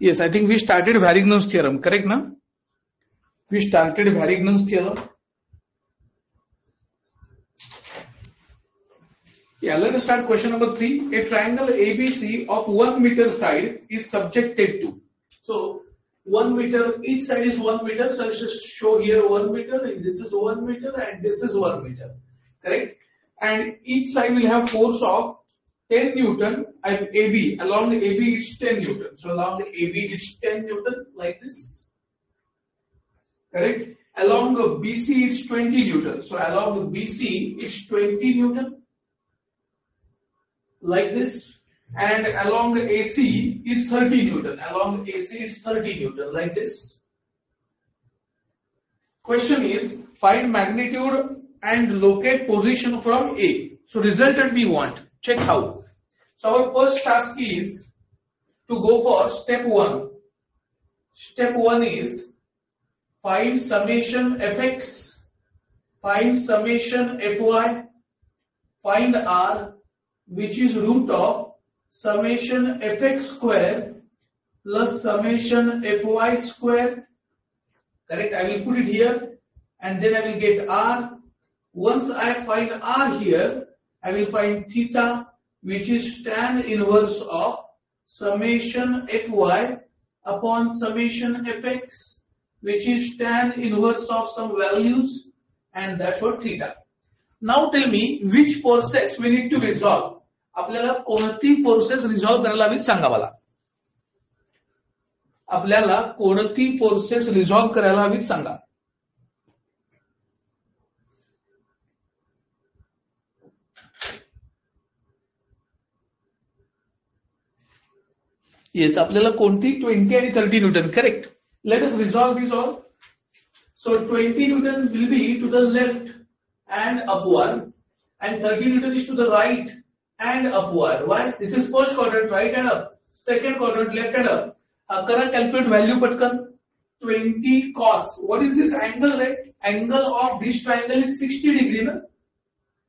Yes, I think we started Varignon's theorem, correct now? We started Varignon's theorem. Yeah, let us start question number 3. A triangle ABC of 1 meter side is subjected to. So 1 meter, each side is 1 meter. So let's just show here 1 meter, this is 1 meter and this is 1 meter. Correct? And each side will have force of 10 Newton at AB. Along the AB it's 10 Newton. So along the AB it's 10 Newton like this. Correct? Along the BC it's 20 Newton. So along the BC it's 20 Newton. Like this. And along the AC is 30 Newton. Along the AC is 30 Newton like this. Question is find magnitude and locate position from A. So resultant we want. Check how. So our first task is to go for step 1. Step 1 is find summation fx, find summation fy, find r, which is root of summation fx square plus summation fy square. Correct? I will put it here and then I will get r. Once I find r here, I will find theta, which is tan inverse of summation fy upon summation fx, which is tan inverse of some values, and that's what theta. Now tell me which forces we need to resolve. आपल्याला कोणती forces resolve करायला हवी सांगा मला. आपल्याला कोणती forces resolve करायला हवी सांगा. Yes, आपल्याला कोणती 20 आणि 30 newton. Correct. Let us resolve this all. So 20 newton will be to the left and upward and 30 Newton is to the right and upward. Why? This is first quadrant right and up, second quadrant left and up. Kara calculate value patkan. 20 cos. What is this angle, right? Angle of this triangle is 60 degree. Na?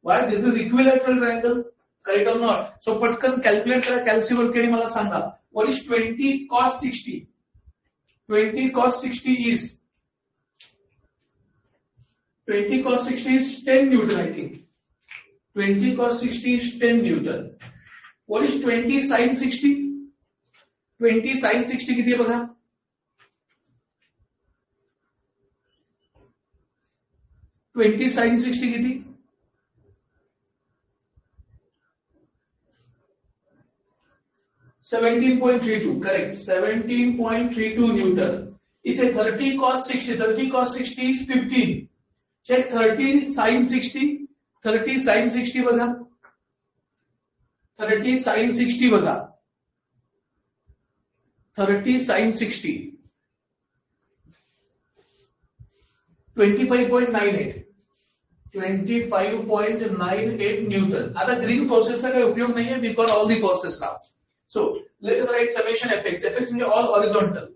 Why? This is equilateral triangle. Correct or not? So patkan calculate kara, calculate kari mala sanga. What is 20 cos 60? 20 cos 60 is 20 cos 60 is 10 Newton, I think. 20 cos 60 is 10 Newton. What is 20 sin 60? 20 sin 60 किती बघा? 20 sin 60 किती? 17.32. Correct. 17.32 Newton. इथे 30 cos 60. 30 cos 60 is 15. Check 30 sin 60. 30 sin 60 बघा. 30 sin 60 बघा. 30 sin 60. 25.98. 25.98 Newton. आता green फोर्सेसचा काही उपयोग नाहीये because all the forces now. So let us write summation fx. Fx म्हणजे all horizontal.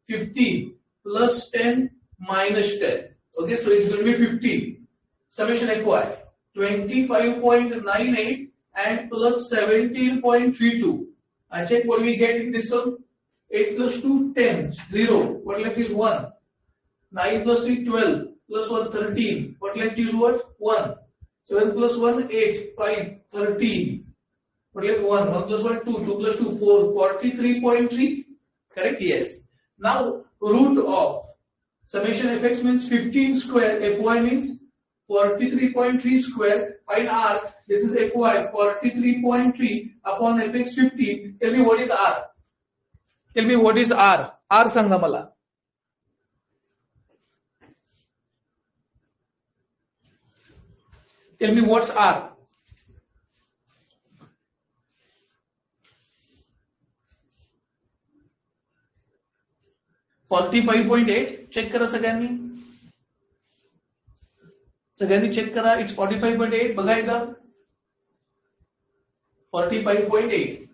15 plus 10 minus 10. Okay, so it's going to be 15. Summation fy 25.98 and plus 17.32. And check what we get in this one. 8 plus 2 10 0. What left is 1. 9 plus 3 12 plus 1 13. What left is what? 1. 7 plus 1 8 5 13. What left 1. 1 plus 1 2 2 plus 2 4. 43.3. Correct? Yes. Now root of summation fx means 15 square, fy means 43.3 square. Find r. This is fy 43.3 upon fx 15. Tell me what is r. Tell me what is r. R सांगा मला. Tell me what's r. $45.8. Check करा सगळ्यांनी. सगळ्यांनी check करा. It's 45.8. बघा एकदा. 45.8.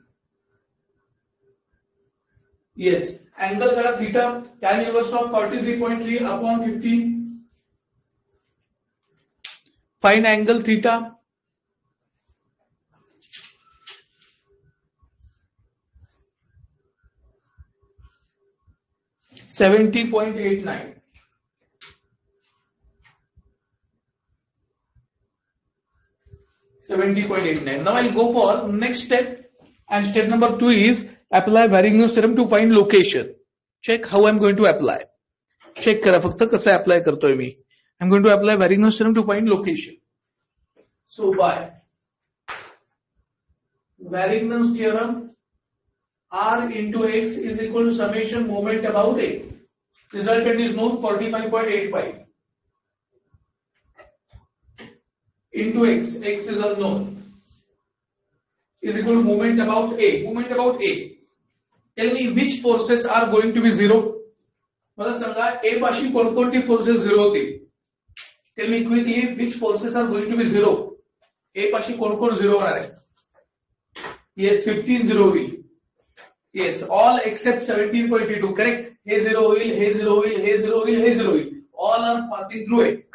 Yes. Angle करा theta. tan inverse of 43.3 upon 15. Find angle theta. 70.89. Now I'll go for next step, and step number 2 is apply Varigno's theorem to find location. Check how I'm going to apply. Check करा फक्त कसं apply करतोय मी. I'm going to apply Varigno's theorem to find location. So by Varigno's theorem, R into X is equal to summation moment about A. Resultant is known 45.85 into X is unknown, is equal to moment about A. Tell me which forces are going to be zero. मला सांगा A पाशी कोणकोणती forces zero होतील. Tell me quickly which forces are going to be zero. A पाशी कोण zero होणार आहे. Yes, 15 zero होईल. Yes, all except 17.32. Correct. हे zero होईल. All are passing through it.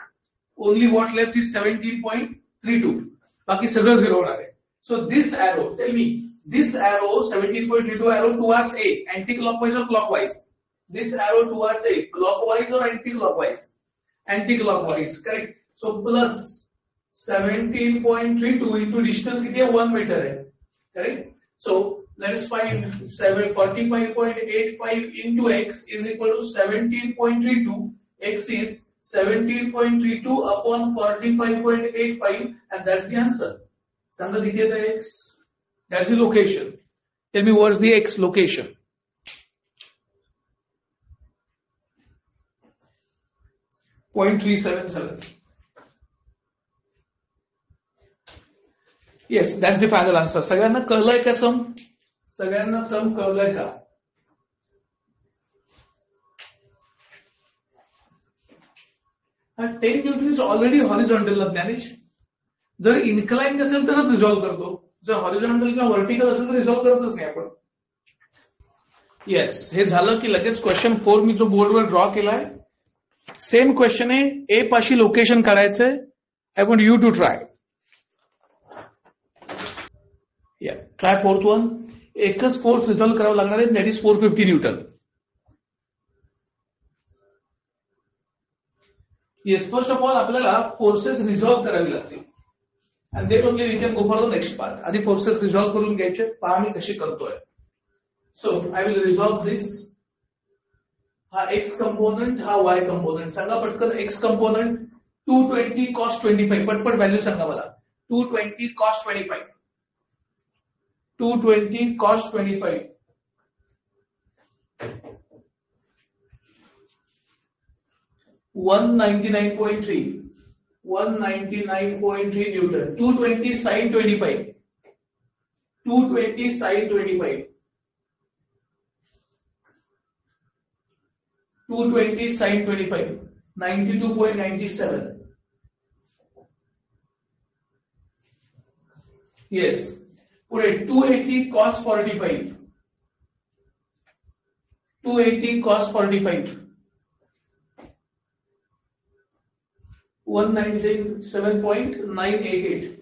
Only what left is 17.32. बाकी सगळं zero होणार आहे. So this arrow, tell me, this arrow 17.32 arrow towards A, anti-clockwise or clockwise? This arrow towards A, clockwise or anti-clockwise? Anti-clockwise. Correct. So plus 17.32 into distance किती आहे 1 meter आहे. Correct. So let's find 45.85 into X is equal to 17.32. X is 17.32 upon 45.85, and that's the answer. Sanga dikhe the X. That's the location. Tell me what's the X location. .377. Yes, that's the final answer. सगळ्यांना कळलंय का सम? सगळ्यांना सम कळलंय का? हा 10 newton is already horizontal Dnyanesh. जर incline असेल तरच resolve करतो. जर हॉरिझॉन्टल किंवा व्हर्टिकल असेल तर रिझॉल्व्ह करतच नाही आपण. येस, हे झालं की लगेच क्वेश्चन 4 मी जो बोर्डवर ड्रॉ केलाय. सेम क्वेश्चन आहे. ए पाशी लोकेशन काढायचंय. I want you to try. Try fourth one. एकच फोर्स रिझॉल्व्ह करावं लागणार आहे, that is 450 newton. Yes, first of all आपल्याला फोर्सेस रिझॉल्व्ह करावी लागतील. आणि then only we can go for the next part. आधी फोर्सेस रिझॉल्व्ह करून घ्यायचे. पहा मी कशी करतोय. So I will resolve this. हा एक्स कंपोनंट, हा वाय कंपोनंट. सांगा पटकन. X component 220 cos 25. पटपट व्हॅल्यू सांगा मला. 220 cos 25. 220 cos 25. 199.3. 199.3 Newton. 220 sin 25. 220 sin 25. 220 sin 25. 92.97. Yes. पुढे 280 cos 45. 280 cos 45. 197.988.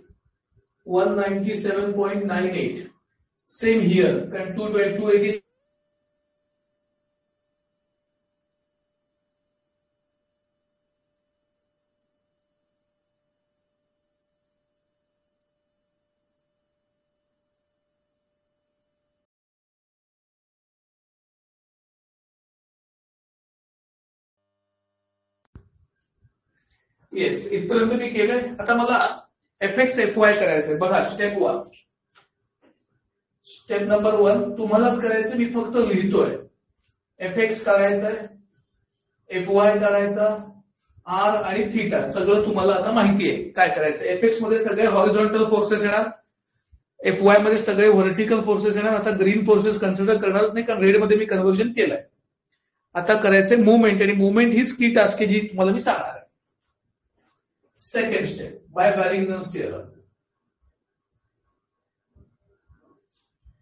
197.98. Same here. 280. Yes, इथपर्यंत मी केलंय. आता मला एफएक्स एफवाय करायचंय. बघा स्टेप 1. स्टेप नंबर 1 तुम्हालाच करायचं. मी फक्त लिहितोय. एफएक्स काढायचंय, एफवाय काढायचा, आर आणि थीटा सगळं तुम्हाला आता माहिती आहे काय करायचं. एफएक्स मध्ये सगळे हॉरिझॉन्टल फोर्सेस येणार. एफवाय मध्ये सगळे व्हर्टिकल फोर्सेस येणार. आता ग्रीन फोर्सेस कन्सिडर करणारच नाही, कारण रेड मध्ये मी कन्व्हर्जन केलंय. आता करायचंय मुवमेंट, आणि मुवमेंट हीच की टास्क आहे जी तुम्हाला मी सांगणार आहे. Second step, by Varigno's theorem,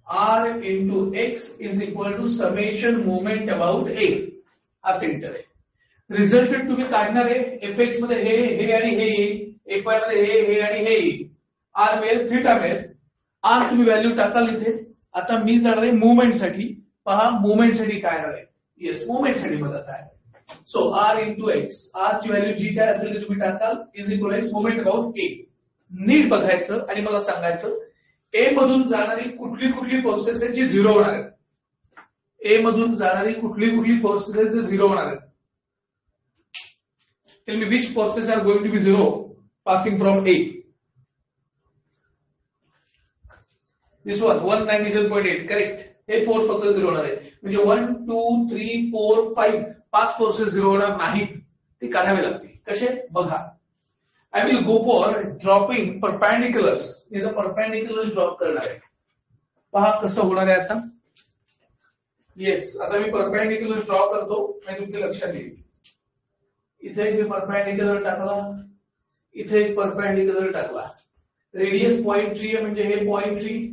R into X is equal to summation moment about A. हा सेंटर आहे. रिझल्टेड तुम्ही काढणार आहे. एफएक्स मध्ये हे आणि हे येईल. एफवाय मध्ये हे आणि हे येईल. आर मिळेल, थीटा मिळेल. आर तुम्ही व्हॅल्यू टाकाल इथे. आता मी जाणार आहे मुवमेंट साठी. पहा मुवमेंट साठी काय आहे. येस मुवमेंट साठी बघत आहे. So R into X, R ची व्हॅल्यू जी काय असेल ते तुम्ही टाकाल is equal X movement about A. नीट बघायचं आणि मला सांगायचं ए मधून जाणारी कुठली कुठली फोर्सेस आहेत जी झिरो होणार आहेत. ए मधून जाणारी कुठली कुठली फोर्सेस आहेत जे झिरो होणार आहेत. Tell me which forces are going to be zero passing from A. This one 197.8 correct. हे फोर्स फक्त झिरो होणार आहे. म्हणजे 1 2 3 4 5 5 फोर्सेस झिरो होणार नाहीत. ते काढावे लागतील. कसे बघा. I will go for dropping perpendiculars. इथं perpendiculars ड्रॉप करणार आहे. पहा कसं होणार आहे आता. येस आता मी perpendiculars ड्रॉ करतो आणि तुमच्या लक्षात येईल. इथे एक मी perpendicular टाकला, इथे एक perpendicular टाकला. रेडियस 0.3 आहे म्हणजे हे 0.3,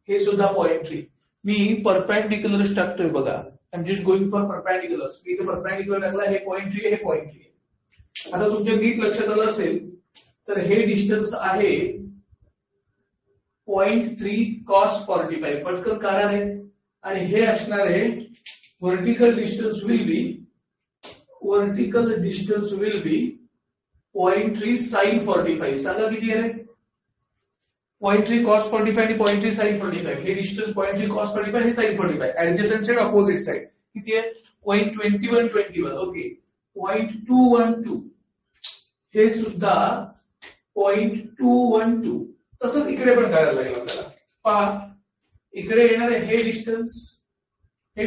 हे सुद्धा 0.3. मी perpendiculars टाकतोय बघा. I am just going for perpendiculars. मी इथे perpendicular टाकला, हे 0.3 हे 0.3. आता तुमच्या नीट लक्षात आलं असेल तर हे डिस्टन्स आहे 0.3 cos 45. पटकन काढा रे. आणि हे असणार आहे vertical distance will be 0.3 sin 45. सांगा किती आहे? 0.3 cos 45 आणि 0.3 sin 45. हे डिस्टन्स 0.3 cos 45 हे sin 45. Adjacent side opposite side किती आहे? 0.21. ओके 0.212. हे सुद्धा 0.212. तसंच इकडे पण करायला लागेल आपल्याला. पहा इकडे येणारे हे डिस्टन्स आहे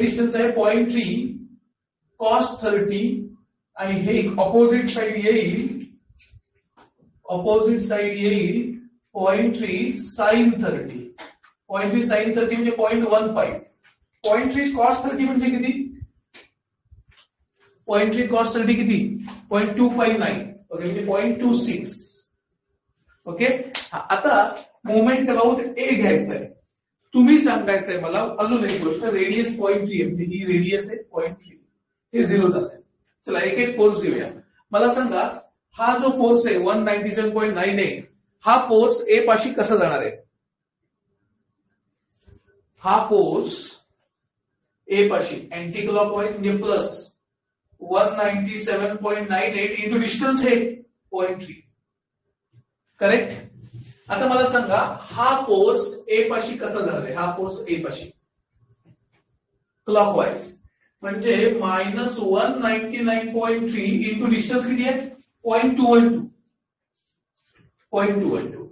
0.3 cos 30 आणि हे ऑपोजिट साइड येईल 0.3 sin 30. 0.3 sin 30 म्हणजे 0.15. 0.3 cos 30 म्हणजे किती? 0.3 cos 30 किती? 0.259. ओके म्हणजे 0.26. ओके आता मोमेंट अबाउट ए घ्यायचं आहे. तुम्ही सांगायचंय मला अजून एक गोष्ट. रेडियस 0.3 आहे म्हणजे ही रेडियस आहे 0.3. हे झिरो झालंय. चला एक एक फोर्स घेऊया. मला सांगा हा जो फोर्स आहे 197.98 हा फोर्स ए पाशी कसा जाणार आहे? हा फोर्स ए पाशी अँटी क्लॉकवाईज म्हणजे प्लस 197.98 इंटू डिस्टन्स है 0.3. करेक्ट. आता मला सांगा हा फोर्स ए पाशी कसा जाणार आहे? हा फोर्स ए पाशी क्लॉकवाईज म्हणजे -199.3 इंटू डिस्टन्स किती आहे? 0.212.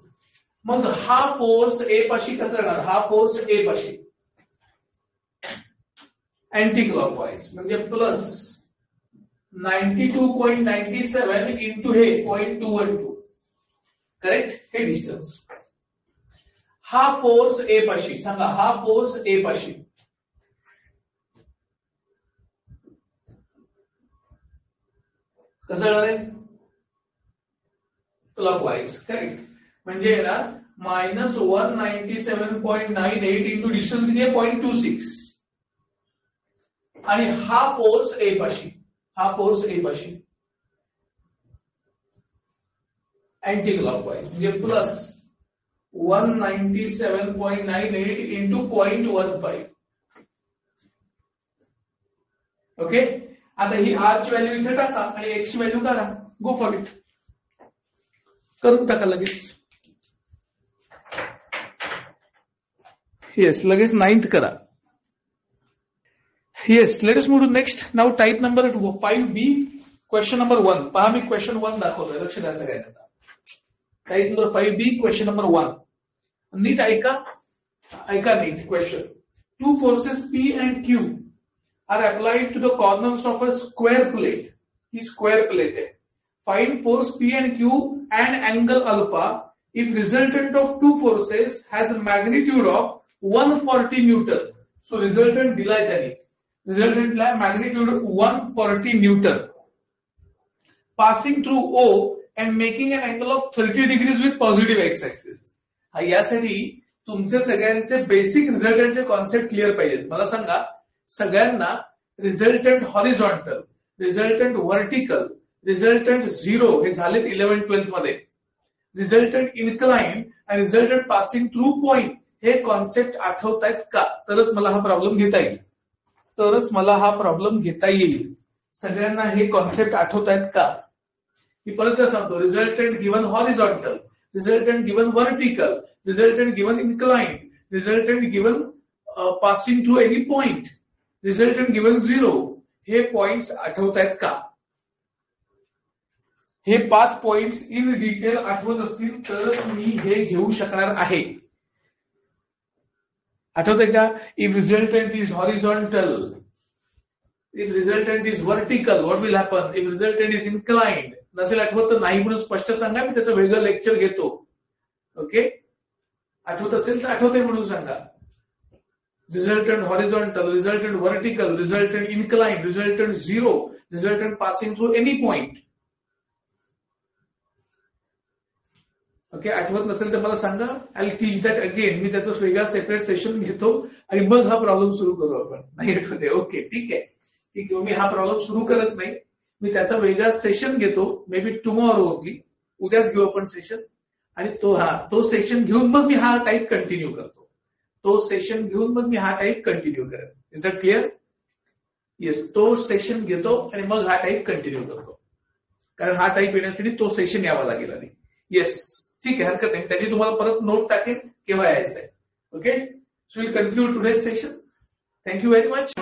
मग हा फोर्स ए पाशी कसा जाणार? हा फोर्स ए पाशी अँटी क्लॉकवाईज म्हणजे प्लस 92.97 इंटू हे 0.212. करेक्ट. हे डिस्टन्स. हा फोर्स ए पाशी सांगा हा फोर्स ए पाशी कसं जाणार आहे? क्लॉकवाईज. करेक्ट. म्हणजे येणार -197.98 इंटू डिस्टन्स किती आहे? 0.26. आणि हा फोर्स ए पाशी अँटी क्लॉकवाईज म्हणजे प्लस 197.98 इंटू 0.15. ओके आता ही आर ची व्हॅल्यू इथे टाका आणि एक्स ची व्हॅल्यू काढा. Go for it. करून टाका लगेच. येस लगेच 9th करा. Yes let us move to next. Now type number 5B question number 1. पहा मी क्वेश्चन 1 दाखवतोय. लक्ष द्या सगळ्यांना. Type number 5B question number 1. नीट ऐका नीट question. Two forces P and Q are applied to the corners of a square plate. He square plate आहे. Find force P and Q and angle alpha if resultant of two forces has a magnitude of 140 Newton. So resultant दिलाय त्याने. Resultant La magnitude 140 Newton. Passing through O and making an angle of 30 degrees with positive x-axis. यासाठी तुमचे सगळ्यांचे basic रिझल्टंटचे concept clear पाहिजेत. मला सांगा सगळ्यांना resultant horizontal, resultant vertical, resultant zero हे झालेत 11th-12th मध्ये. रिझल्टंट इन्क्लाइन आणि रिझल्टंट पासिंग थ्रू पॉइंट हे कॉन्सेप्ट आठवतायत का? तरच मला हा प्रॉब्लेम घेता येईल. तरच मला हा प्रॉब्लेम घेता येईल. सगळ्यांना हे कॉन्सेप्ट आठवत आहेत का? मी परत सांगतो, resultant given horizontal, resultant given vertical, resultant given inclined, resultant given passing through any point, resultant given 0. हे पॉइंट्स आठवत आहेत का? हे 5 पॉइंट्स इन डिटेल आठवत असतील तरच मी हे घेऊ शकणार आहे. आठवतंय का? If resultant is horizontal, if resultant is vertical, what will happen? If resultant is inclined. नसेल आठवत तर नाही म्हणून स्पष्ट सांगा, मी त्याचं वेगळं लेक्चर घेतो. ओके, आठवत असेल तर आठवतंय म्हणून सांगा. Resultant horizontal, resultant vertical, resultant inclined, resultant 0, resultant passing through any point. Okay, आठवत नसेल तर मला सांगा. I will teach that again. मी त्याचं वेगळा सेपरेट सेशन घेतो आणि मग हा प्रॉब्लेम सुरू करू आपण. नाही आठवते? ओके, ठीक आहे. ठीक आहे, मी हा प्रॉब्लेम सुरू करत नाही. मी त्याचा वेगळा सेशन घेतो, मे बी टुमॉरो ओनली. उद्याच घेऊ आपण सेशन. आणि तो सेशन घेऊन मग मी हा टाईप कंटिन्यू करतो. तो सेशन घेऊन मग मी हा टाईप कंटिन्यू करेन. Is that clear? येस, तो सेशन घेतो आणि मग हा टाईप कंटिन्यू करतो. कारण हा टाईप येण्यासाठी तो सेशन यावा लागेल आधी. येस, ठीक आहे, हरकत नाही. त्याची तुम्हाला परत नोट टाकेन केव्हा यायचंय. Okay, so will conclude today's session. Thank you very much.